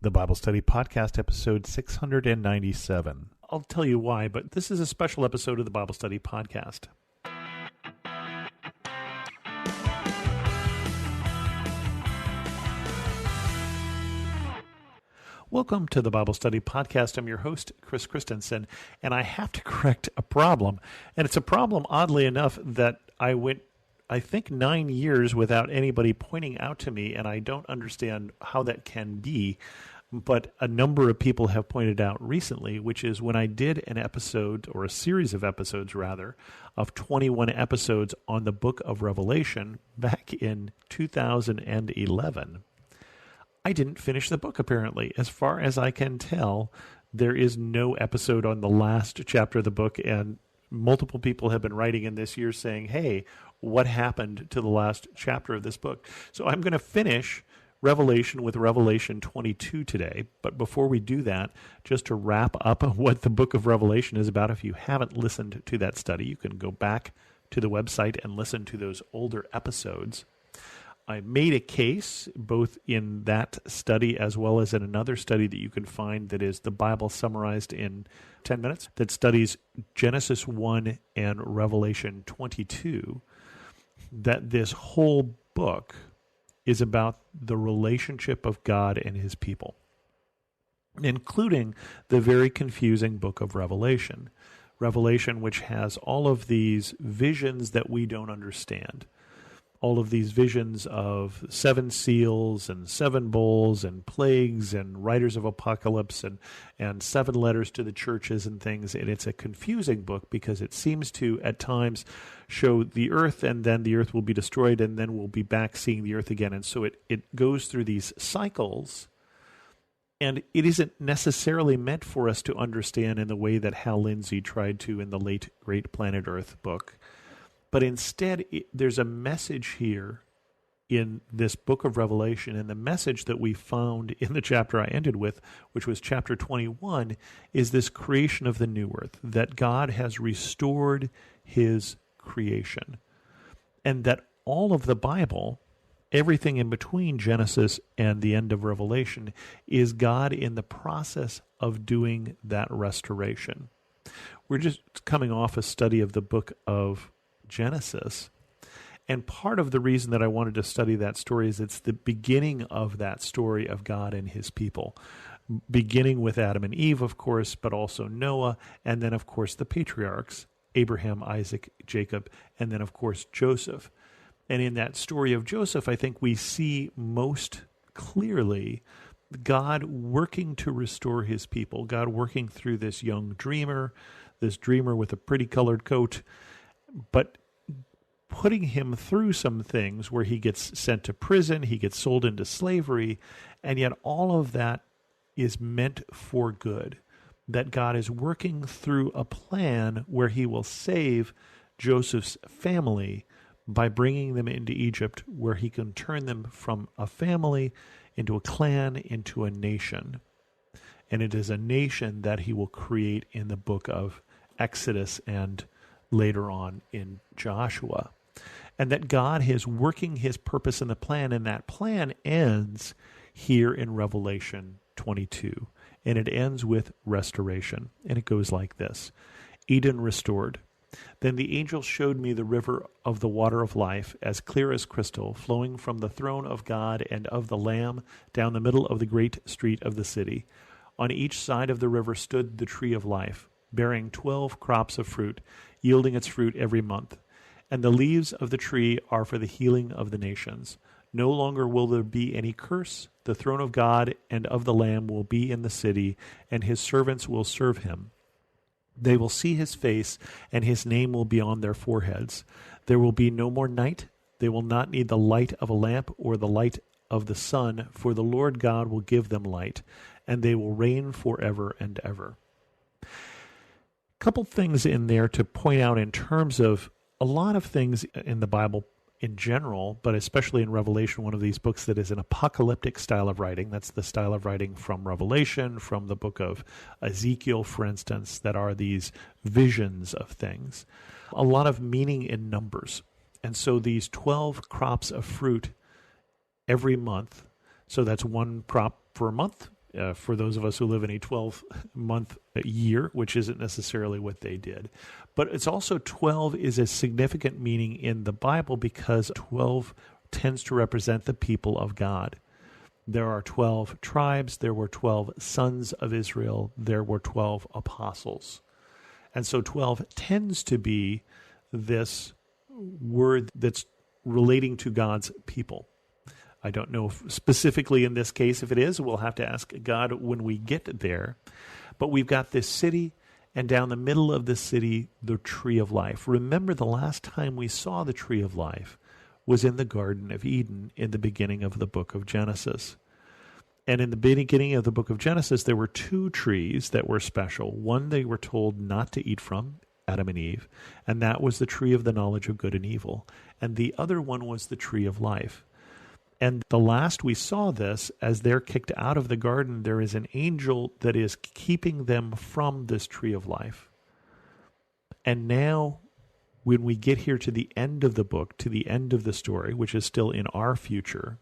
the Bible Study Podcast, episode 697. I'll tell you why, but this is a special episode of the Bible Study Podcast. Welcome to the Bible Study Podcast. I'm your host, Chris Christensen, and I have to correct a problem. And it's a problem, oddly enough, that I went, I think, 9 years without anybody pointing out to me, and I don't understand how that can be. But a number of people have pointed out recently, which is when I did an episode, or a series of episodes rather, of 21 episodes on the book of Revelation back in 2011. I didn't finish the book, apparently. As far as I can tell, there is no episode on the last chapter of the book, and multiple people have been writing in this year saying, hey, what happened to the last chapter of this book? So I'm going to finish Revelation with Revelation 22 today. But before we do that, just to wrap up what the book of Revelation is about, if you haven't listened to that study, you can go back to the website and listen to those older episodes. I made a case, both in that study as well as in another study that you can find that is the Bible summarized in 10 minutes, that studies Genesis 1 and Revelation 22, that this whole book is about the relationship of God and his people, including the very confusing book of Revelation. Revelation, which has all of these visions that we don't understand. All of these visions of 7 seals and 7 bowls and plagues and riders of apocalypse and 7 letters to the churches and things. And it's a confusing book because it seems to, at times, show the earth and then the earth will be destroyed and then we'll be back seeing the earth again. And so it goes through these cycles, and it isn't necessarily meant for us to understand in the way that Hal Lindsey tried to in the late Great Planet Earth book. But instead, there's a message here in this book of Revelation, and the message that we found in the chapter I ended with, which was chapter 21, is this creation of the new earth, that God has restored his creation, and that all of the Bible, everything in between Genesis and the end of Revelation, is God in the process of doing that restoration. We're just coming off a study of the book of Genesis, and part of the reason that I wanted to study that story is it's the beginning of that story of God and his people, beginning with Adam and Eve, of course, but also Noah, and then, of course, the patriarchs, Abraham, Isaac, Jacob, and then, of course, Joseph. And in that story of Joseph, I think we see most clearly God working to restore his people, God working through this young dreamer, this dreamer with a pretty colored coat, but putting him through some things where he gets sent to prison, he gets sold into slavery, and yet all of that is meant for good. That God is working through a plan where he will save Joseph's family by bringing them into Egypt, where he can turn them from a family into a clan, into a nation. And it is a nation that he will create in the book of Exodus and later on in Joshua. And that God is working his purpose in the plan, and that plan ends here in Revelation 22. And it ends with restoration. And it goes like this: Eden restored. Then the angel showed me the river of the water of life, as clear as crystal, flowing from the throne of God and of the Lamb down the middle of the great street of the city. On each side of the river stood the tree of life, bearing 12 crops of fruit, yielding its fruit every month. And the leaves of the tree are for the healing of the nations. No longer will there be any curse. The throne of God and of the Lamb will be in the city, and his servants will serve him. They will see his face, and his name will be on their foreheads. There will be no more night. They will not need the light of a lamp or the light of the sun, for the Lord God will give them light, and they will reign forever and ever. Couple things in there to point out in terms of a lot of things in the Bible in general, but especially in Revelation, one of these books that is an apocalyptic style of writing. That's the style of writing from Revelation, from the book of Ezekiel, for instance, that are these visions of things. A lot of meaning in numbers. And so these 12 crops of fruit every month, so that's one crop for a month, for those of us who live in a 12-month year, which isn't necessarily what they did. But it's also 12 is a significant meaning in the Bible because 12 tends to represent the people of God. There are 12 tribes, there were 12 sons of Israel, there were 12 apostles. And so 12 tends to be this word that's relating to God's people. I don't know specifically in this case if it is. We'll have to ask God when we get there. But we've got this city, and down the middle of the city, the tree of life. Remember, the last time we saw the tree of life was in the Garden of Eden in the beginning of the book of Genesis. And in the beginning of the book of Genesis, there were two trees that were special. One they were told not to eat from, Adam and Eve, and that was the tree of the knowledge of good and evil. And the other one was the tree of life. And the last we saw this, as they're kicked out of the garden, there is an angel that is keeping them from this tree of life. And now, when we get here to the end of the book, to the end of the story, which is still in our future,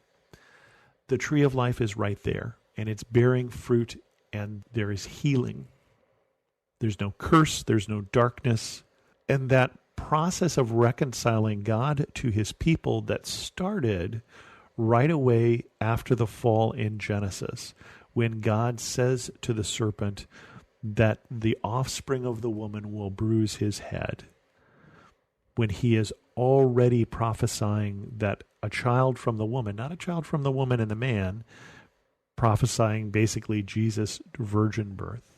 the tree of life is right there, and it's bearing fruit, and there is healing. There's no curse, there's no darkness, and that process of reconciling God to his people that started right away after the fall in Genesis, when God says to the serpent that the offspring of the woman will bruise his head, when he is already prophesying that a child from the woman, not a child from the woman and the man, prophesying basically Jesus' virgin birth.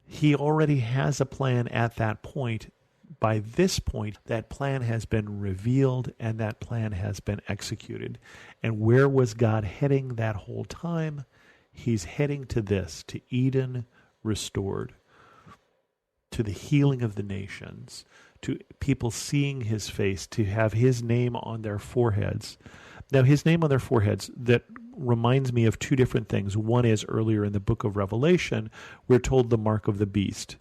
He already has a plan at that point. By this point, that plan has been revealed and that plan has been executed. And where was God heading that whole time? He's heading to this, to Eden restored, to the healing of the nations, to people seeing his face, to have his name on their foreheads. Now, his name on their foreheads, that reminds me of two different things. One is earlier in the book of Revelation, we're told the mark of the beast,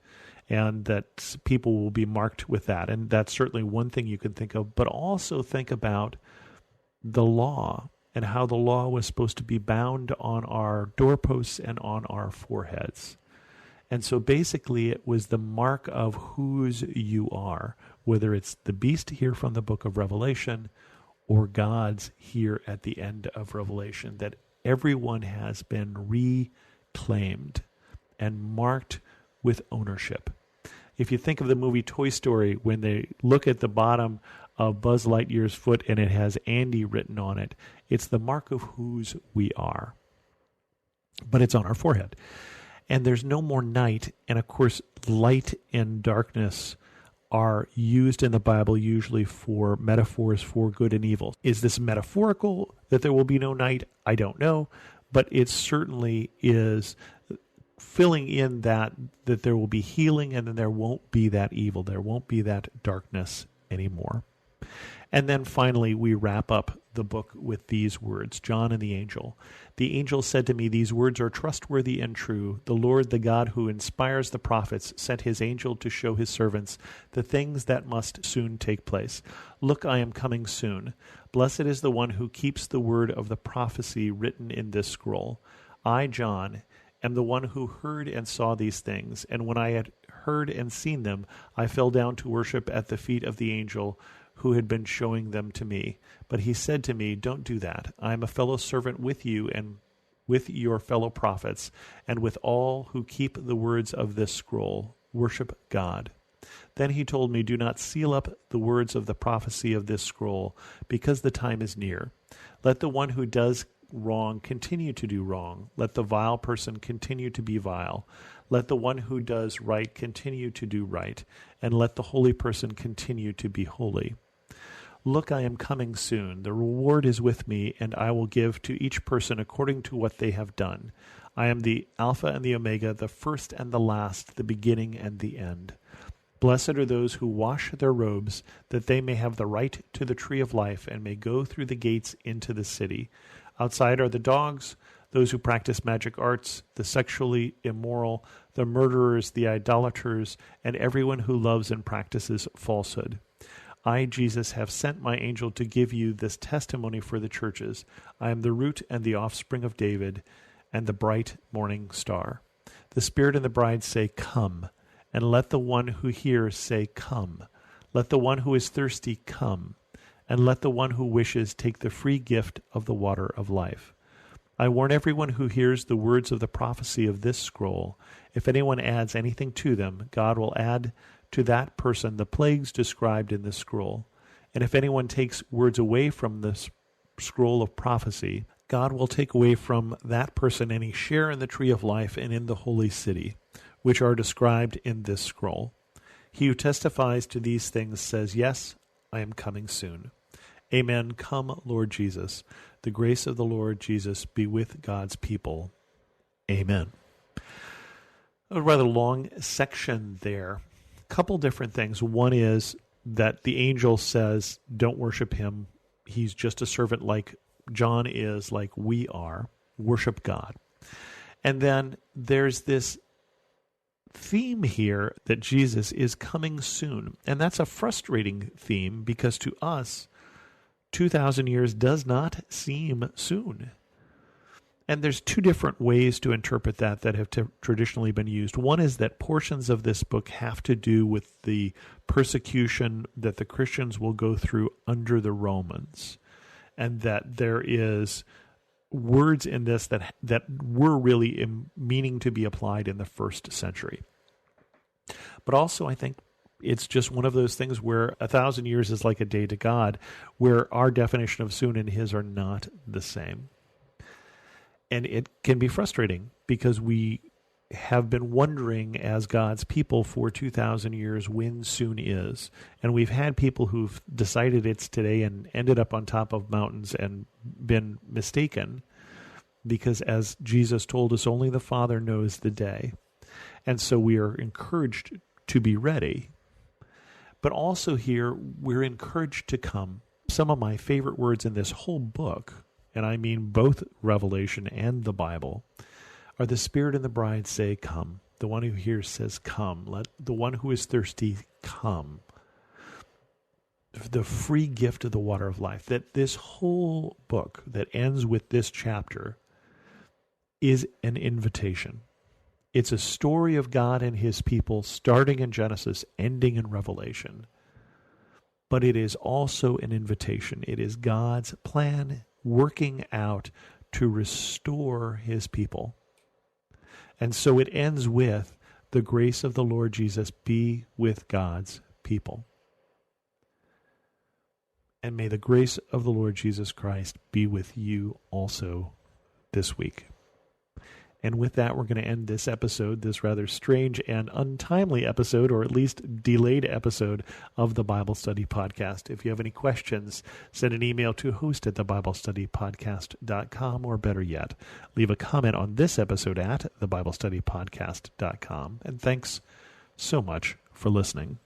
and that people will be marked with that. And that's certainly one thing you can think of, but also think about the law and how the law was supposed to be bound on our doorposts and on our foreheads. And so basically it was the mark of whose you are, whether it's the beast here from the book of Revelation or God's here at the end of Revelation, that everyone has been reclaimed and marked with ownership. If you think of the movie Toy Story, when they look at the bottom of Buzz Lightyear's foot and it has Andy written on it, it's the mark of whose we are. But it's on our forehead. And there's no more night. And of course, light and darkness are used in the Bible usually for metaphors for good and evil. Is this metaphorical that there will be no night? I don't know. But it certainly is filling in that there will be healing and then there won't be that evil. There won't be that darkness anymore. And then finally, we wrap up the book with these words, John and the angel. The angel said to me, these words are trustworthy and true. The Lord, the God who inspires the prophets, sent his angel to show his servants the things that must soon take place. Look, I am coming soon. Blessed is the one who keeps the word of the prophecy written in this scroll. I, John, am the one who heard and saw these things. And when I had heard and seen them, I fell down to worship at the feet of the angel who had been showing them to me. But he said to me, don't do that. I am a fellow servant with you and with your fellow prophets, and with all who keep the words of this scroll. Worship God. Then he told me, do not seal up the words of the prophecy of this scroll, because the time is near. Let the one who does wrong continue to do wrong. Let the vile person continue to be vile. Let the one who does right continue to do right, and let the holy person continue to be holy. Look, I am coming soon. The reward is with me, and I will give to each person according to what they have done. I am the Alpha and the Omega, the first and the last, the beginning and the end. Blessed are those who wash their robes, that they may have the right to the tree of life and may go through the gates into the city. Outside are the dogs, those who practice magic arts, the sexually immoral, the murderers, the idolaters, and everyone who loves and practices falsehood. I, Jesus, have sent my angel to give you this testimony for the churches. I am the root and the offspring of David, and the bright morning star. The Spirit and the bride say, Come. And let the one who hears say, Come. Let the one who is thirsty come. And let the one who wishes take the free gift of the water of life. I warn everyone who hears the words of the prophecy of this scroll. If anyone adds anything to them, God will add to that person the plagues described in this scroll. And if anyone takes words away from this scroll of prophecy, God will take away from that person any share in the tree of life and in the holy city, which are described in this scroll. He who testifies to these things says, Yes, I am coming soon. Amen. Come, Lord Jesus. The grace of the Lord Jesus be with God's people. Amen. A rather long section there. A couple different things. One is that the angel says, don't worship him. He's just a servant like John is, like we are. Worship God. And then there's this theme here that Jesus is coming soon. And that's a frustrating theme because to us, 2,000 years does not seem soon. And there's two different ways to interpret that have traditionally been used. One is that portions of this book have to do with the persecution that the Christians will go through under the Romans, and that there is words in this that were really meaning to be applied in the first century. But also, I think it's just one of those things where 1,000 years is like a day to God, where our definition of soon and his are not the same. And it can be frustrating because we have been wondering as God's people for 2,000 years when soon is. And we've had people who've decided it's today and ended up on top of mountains and been mistaken because, as Jesus told us, only the Father knows the day. And so we are encouraged to be ready. But also here, we're encouraged to come. Some of my favorite words in this whole book, and I mean both Revelation and the Bible, are the Spirit and the bride say, Come. The one who hears says, Come. Let the one who is thirsty come. The free gift of the water of life. That this whole book that ends with this chapter is an invitation. It's a story of God and his people starting in Genesis, ending in Revelation. But it is also an invitation. It is God's plan working out to restore his people. And so it ends with the grace of the Lord Jesus be with God's people. And may the grace of the Lord Jesus Christ be with you also this week. And with that, we're going to end this episode, this rather strange and untimely episode, or at least delayed episode of the Bible Study Podcast. If you have any questions, send an email to host@thebiblestudypodcast.com, or better yet, leave a comment on this episode at thebiblestudypodcast.com. And thanks so much for listening.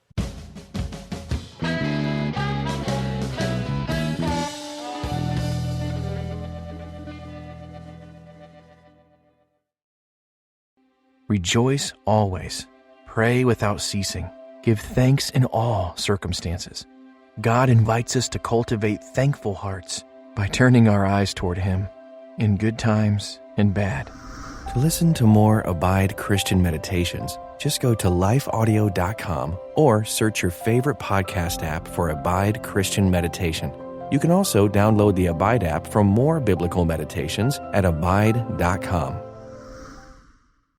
Rejoice always. Pray without ceasing. Give thanks in all circumstances. God invites us to cultivate thankful hearts by turning our eyes toward him in good times and bad. To listen to more Abide Christian Meditations, just go to lifeaudio.com or search your favorite podcast app for Abide Christian Meditation. You can also download the Abide app for more biblical meditations at abide.com.